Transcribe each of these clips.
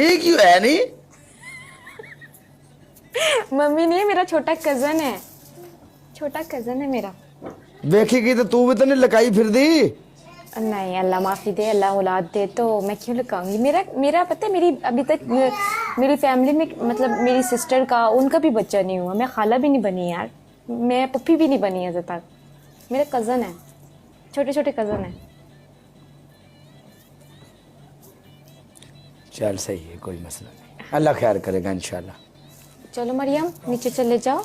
ये क्यों है नहीं? मम्मी नहीं, मेरा छोटा कजन है, छोटा कजन है मेरा। देखेगी तो तू भी तो नहीं लकाई फिर दी। नहीं, अल्लाह माफी दे, अल्लाह औलाद दे, तो मैं क्यों लुकाऊंगी। मेरा मेरा पता है, मेरी अभी तक मेरी फैमिली में मतलब मेरी सिस्टर का उनका भी बच्चा नहीं हुआ। मैं खाला भी नहीं बनी यार, मैं पप्पी भी नहीं बनी अभी तक। मेरा कज़न है, छोटे छोटे कज़न है। चल सही है, कोई मसला नहीं, अल्लाह खैर करेगा इंशाल्लाह। चलो मरियम नीचे चले जाओ।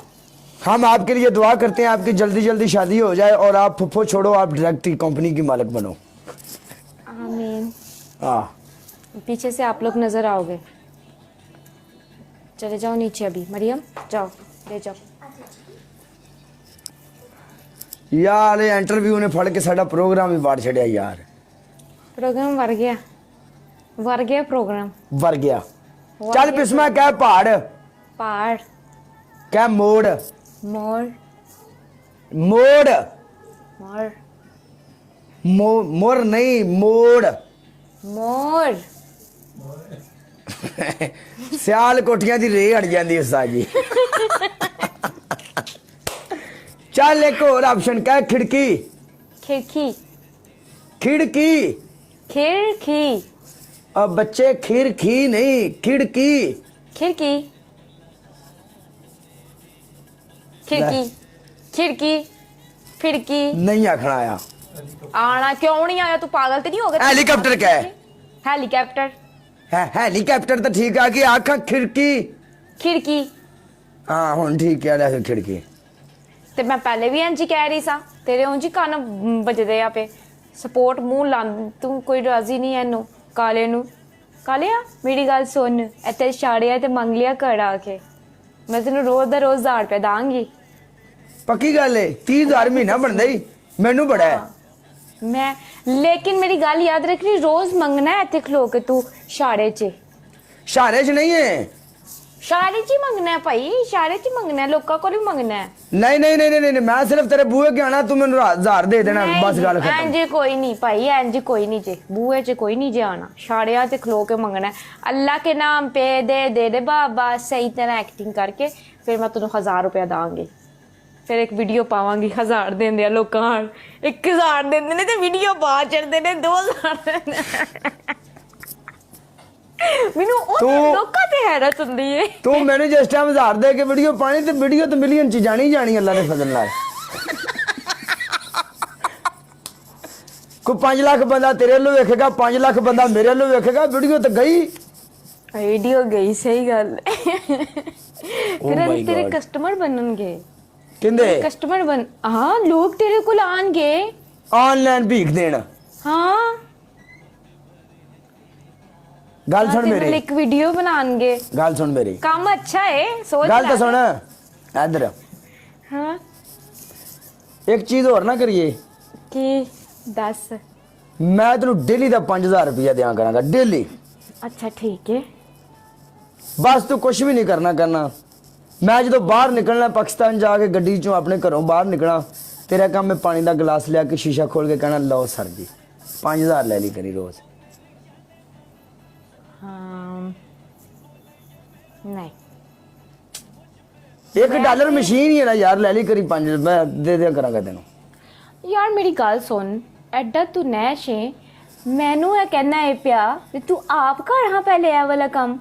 हम आपके लिए दुआ करते हैं, आपकी जल्दी जल्दी शादी हो जाए और आप फुफ्फो छोड़ो, आप डायरेक्ट कंपनी की मालिक बनो। आमीन। हाँ, पीछे से आप लोग नजर आओगे। चले जाओ नीचे अभी, मरियम जाओ, ले जाओ। यार इंटरव्यू ने फड़ के साडा प्रोग्राम ही बाढ़ छड़िया यार। प्रोग्राम वर गया प्रोग्राम वर गया। चल बिस्मा क्या पहाड़, पहाड़, क्या मोड़, मोर, मोड़, मोर, मोर नहीं मोड़। मोर। सियाल कोठियां दी रेह अड़ जाती उस्ताद जी। चल एक और ऑप्शन क्या? खिड़की, खिड़की, खिड़की। खिड़की, अब बच्चे खिड़की नहीं, खिड़की। खिड़की, खिड़की, खिड़की, खिड़की। नहीं आखना आया। आना क्यों नहीं आया? तू पागल तो नहीं हो गया? हेलीकॉप्टर क्या है? हेलीकॉप्टर, हेलीकॉप्टर तो ठीक है कि आखा खिड़की। खिड़की। हाँ हुन ठीक है, ले खिड़की। ते मैं पहले भी इंज कह रही सा, तेरे उंज कान बजदे आ पे। सपोर्ट मुंह ला, तू कोई राजी नहीं है नो काले नु। कालिया मेरी गल सुन, इत्थे छाड़िया ते मंग लिया घर आके। मैं तेन रोज दा रोज 1000 रुपया दांगी। पक्की गल है, 30,000 महीना बनदा ही मैनू बड़ा है। मैं लेकिन मेरी गल याद रखनी, रोज मंगना है इत्थे खलो के तू शारे च। शारे च नहीं है, शारे च ही मंगना है भाई, शारे च ही मंगना है, लोकां कोल भी मंगना है। नहीं नहीं नहीं नहीं, मैं सिर्फ तेरे बूहे के आना, तू मैनू 1000 दे देना, बस गल खत्म। इंज कोई नहीं भाई, इंज कोई नहीं जे, बूहे च कोई नहीं जे आना, शाड़िया च खलो के मंगना है। अल्लाह के नाम पे दे दे बाबा, सही तरह एक्टिंग करके फिर मैं तेन 1000 रुपया दांगी। फिर एक वीडियो पावांगी, 1000 देंदे आ लोकां, 1000 देंदे ने ते वीडियो बाहर चढ़दे ने 2000। मैनू लोकां ते हैरत हुंदी है। तू मैंने जिस टाइम 1000 दे के वीडियो पानी तो वीडियो तो मिलियन च जानी जानी अल्लाह ने फजल नाल। कोई 5 लाख बंदा तेरे लो वेखेगा, 5 लाख बंदा मेरे लो वेखेगा, वीडियो तो गई। वीडियो गई, सही गल। तेरे कस्टमर बननगे, किंदे कस्टमर बन। हाँ लोग तेरे को आनगे ऑनलाइन भीख देना। हाँ गल सुन मेरी, एक वीडियो बनाएंगे। गल सुन मेरी, काम अच्छा है, सोच गल तो सुन इधर। हाँ एक चीज और ना करिए कि 10। मैं तेन डेली का 5000 रुपया दिया करांगा, डेली। अच्छा ठीक है, बस तू कुछ भी नहीं करना। मैं जो बाहर निकलना पाकिस्तान जाके गड्डी चों अपने घरों बाहर निकलना, तेरा काम मैं पानी का गिलास लिया के शीशा खोल के कहना लो सर जी 5000 ले ली करी रोज। नहीं $1 मशीन ही है ना यार, ले ली करी 5, मैं दे दिया करांगा तेन। यार मेरी गल सुन, एडा तू नैश है, मैनू है कहना है पिया तू आप कर। हाँ पहले ए वाला काम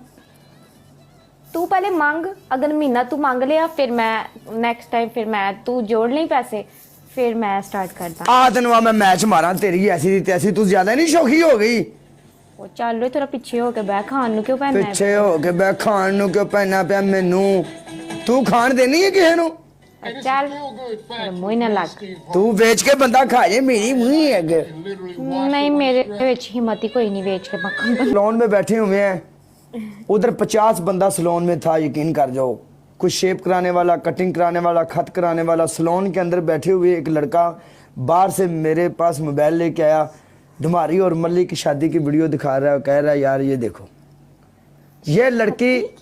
तू पहले मांग, अगर महीना तू मांग लिया फिर मैं नेक्स्ट टाइम फिर मैं तू जोड़ ली पैसे, फिर मैं स्टार्ट करता। आ तेन मैं मैच मारा तेरी ऐसी तैसी, तू ज्यादा नहीं शौकी हो गई। वो चल रे थोड़ा पीछे हो के बह, खान नु क्यों पहनना है? पिछे हो के बह, खान नु क्यों पहनना पिया मैनू? तू खान देनी है किसे नु? चल मुँह ना लग, तू बेच के बंदा खा जाए, मेरी मुँह अगे नहीं मेरे विच हिम्मत ही कोई नहीं बेच के मक्खन। सलोन में बैठे हुए हैं, उधर 50 बंदा सलोन में था, यकीन कर जाओ। कुछ शेप कराने वाला, कटिंग कराने वाला, खत कराने वाला। सलोन के अंदर बैठे हुए एक लड़का बाहर से मेरे पास मोबाइल लेके आया, धुमारी और मल्ली की शादी की वीडियो दिखा रहा है, कह रहा है यार ये देखो ये लड़की।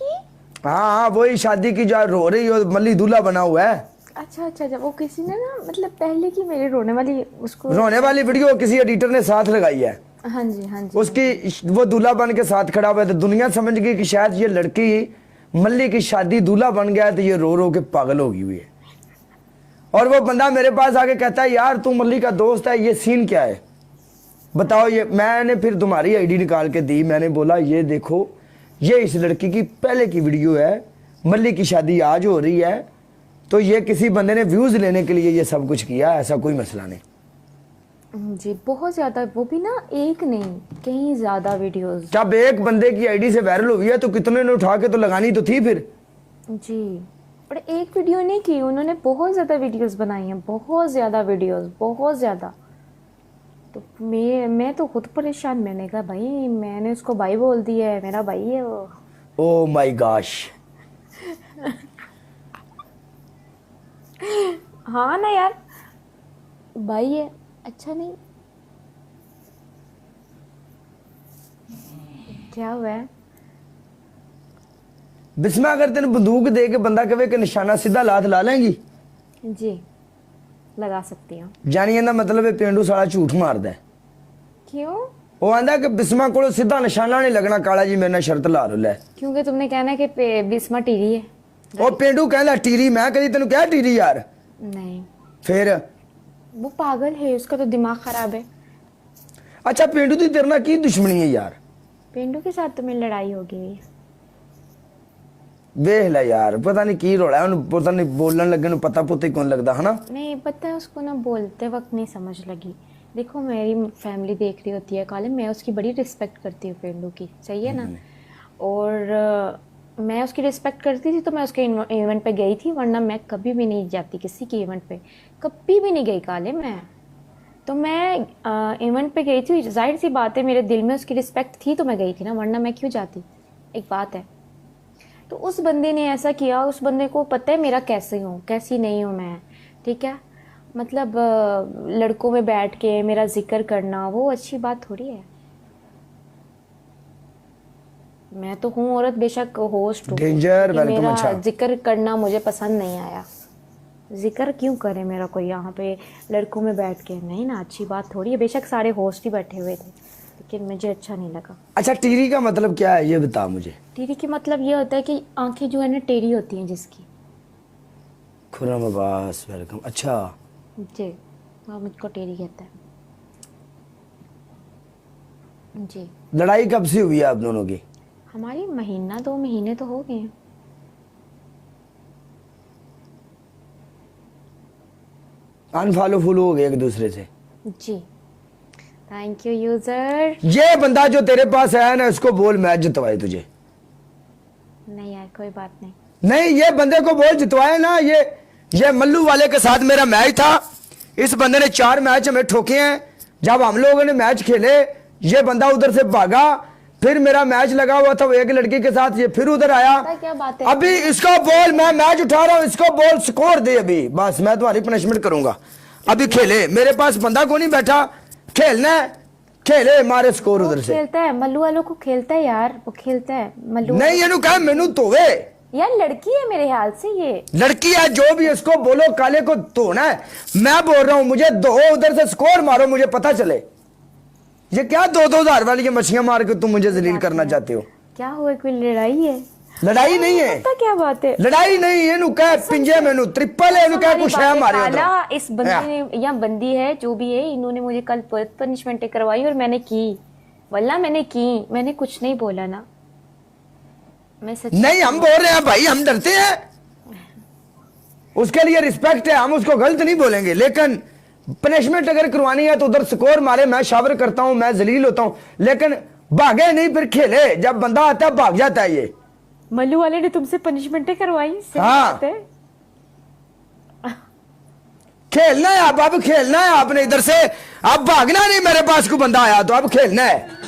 हाँ वही शादी की जो रो रही हो, मल्ली दूल्हा बना हुआ है। अच्छा अच्छा अच्छा, वो किसी ने ना मतलब पहले की मेरी रोने वाली उसको रोने वाली वीडियो किसी एडिटर ने साथ लगाई है। हाँ जी हाँ जी। उसकी वो दूल्हा बन के साथ खड़ा हुआ है, तो दुनिया समझ गई कि शायद ये लड़की मल्ली की शादी दूल्हा बन गया है, तो ये रो रो के पागल होगी हुई है। और वो बंदा मेरे पास आके कहता है यार तू मल्ली का दोस्त है, ये सीन क्या है बताओ। ये मैंने फिर तुम्हारी आईडी निकाल के दी, मैंने बोला ये देखो ये इस लड़की की पहले की वीडियो है, मल्ली की शादी आज हो रही है, तो ये किसी बंदे ने व्यूज लेने के लिए ये सब कुछ किया, ऐसा कोई मसला नहीं जी। बहुत ज़्यादा, वो भी ना एक नहीं कई ज़्यादा वीडियोस। जब एक बंदे की आईडी से वायरल हुई है तो कितने ने उठा के तो लगानी तो थी फिर। जी, और एक वीडियो नहीं की, उन्होंने बहुत ज़्यादा वीडियोस बनाई हैं, बहुत ज़्यादा वीडियोस, बहुत ज़्यादा। तो मैं तो खुद परेशान, मैंने कहा भाई, मैंने उसको भाई बोल दिया है, मेरा भाई है वो। Oh my gosh. हाँ ना यार, भाई है, अच्छा नहीं क्या हुआ है? बिस्मा अगर तेन बंदूक दे के बंदा कहे कि निशाना सीधा लात ला लेंगी? जी लगा सकती हूँ। जानी ना मतलब है पेंडू साला झूठ मारदा है। क्यों? वो आंदा कि बिस्मा को सीधा निशाना नहीं लगना, काला जी मेरे ना शर्त ला लो ले। क्योंकि तुमने कहना है कि बिस्मा टीरी है। ओ पेंडू कहला टीरी, मैं कदी तेन क्या टीरी यार? नहीं, फिर वो पागल है, उसका तो दिमाग खराब है। अच्छा पेंडू दी तेरे ना की दुश्मनी है यार? पेंडू के साथ तो मेरी लड़ाई हो गई। वेख ले यार, पता नहीं की रोला है, पता नहीं बोलन लगे नु पता पुता ही कौन लगता है ना। नहीं पता है, उसको ना बोलते वक्त नहीं समझ लगी। देखो मेरी फैमिली देख रही होती है काले, मैं उसकी बड़ी रिस्पेक्ट करती हूँ पेंडू की, सही है ना। और मैं उसकी रिस्पेक्ट करती थी तो मैं उसके इवेंट पे गई थी, वरना मैं कभी भी नहीं जाती किसी के इवेंट पे, कभी भी नहीं गई काले मैं। तो मैं इवेंट पे गई थी, जाहिर सी बात है मेरे दिल में उसकी रिस्पेक्ट थी तो मैं गई थी ना, वरना मैं क्यों जाती। एक बात है, तो उस बंदे ने ऐसा किया, उस बंदे को पता है मेरा कैसे हूँ कैसी नहीं हूँ मैं, ठीक है। मतलब लड़कों में बैठ के मेरा जिक्र करना वो अच्छी बात थोड़ी है। मैं तो हूँ औरत, बेशक होस्ट हूँ, डेंजर कि वेलकम। मेरा अच्छा जिक्र करना मुझे पसंद नहीं आया। जिक्र क्यों करे मेरा कोई यहाँ पे लड़कों में बैठ के, नहीं ना, अच्छी बात थोड़ी है। बेशक सारे होस्ट ही बैठे हुए थे, लेकिन मुझे अच्छा नहीं लगा। अच्छा टीरी का मतलब क्या है ये बता मुझे। टीरी की मतलब ये होता है कि आंखें जो है ना टेढ़ी होती हैं जिसकी। खुरम अब्बास वेलकम। अच्छा जी, वो मुझको टेढ़ी कहता है। जी, लड़ाई कब से हुई है आप दोनों की? हमारी महीना 2 महीने तो हो गए हैं। अनफॉलो फॉलो हो गए एक दूसरे से? जी, थैंक यू यूजर। ये बंदा जो तेरे पास है ना, इसको बोल मैच जितवाए तुझे। नहीं यार कोई बात नहीं। नहीं ये बंदे को बोल जितवाए ना। ये मल्लू वाले के साथ मेरा मैच था, इस बंदे ने 4 मैच हमें ठोके हैं। जब हम लोगों ने मैच खेले, ये बंदा उधर से भागा, फिर मेरा मैच लगा हुआ था वो एक लड़की के साथ, ये फिर उधर आया। पता क्या बात है, अभी इसको बोल, मैं मैच उठा रहा हूँ, इसको बोल स्कोर दे अभी, बस मैं तुम्हारी पनिशमेंट करूंगा। अभी खेले, मेरे पास बंदा को नहीं बैठा, खेलना है खेले, मारे स्कोर वो उधर से। खेलता है, मल्लू वालों को खेलता है यार, वो खेलता है मल्लू। नहीं ये कहा मेनू धोवे यार लड़की है मेरे ख्याल से, ये लड़की है जो भी, इसको बोलो काले को धोना है। मैं बोल रहा हूं मुझे धो, उधर से स्कोर मारो, मुझे पता चले। ये क्या 2-2 हज़ार वाली मछलियां मार के तुम मुझे जलील करना चाहते हो? क्या हुआ, कोई लड़ाई है? लड़ाई नहीं है, पता क्या बात है, लड़ाई नहीं है। नु कह पिंजे मेनू ट्रिपल है, नु कह कुछ है मारे काला। इस बंदे ने या बंदी है जो भी है, इन्होंने मुझे कल पनिशमेंट करवाई और मैंने की, वल्ला मैंने की, मैंने कुछ नहीं बोला ना, मैं सच नहीं। हम बोल रहे हैं भाई, हम डरते हैं, उसके लिए रिस्पेक्ट है, हम उसको गलत नहीं बोलेंगे, लेकिन पनिशमेंट अगर करवानी है तो उधर स्कोर मारे, मैं शावर करता हूं, मैं जलील होता हूं, लेकिन भागे नहीं फिर खेले। जब बंदा आता है भाग जाता है। ये मल्लू वाले ने तुमसे पनिशमेंटें करवाई? सही हाँ। बात है। खेलना है अब खेलना है आपने इधर से, अब भागना नहीं। मेरे पास को बंदा आया तो अब खेलना है।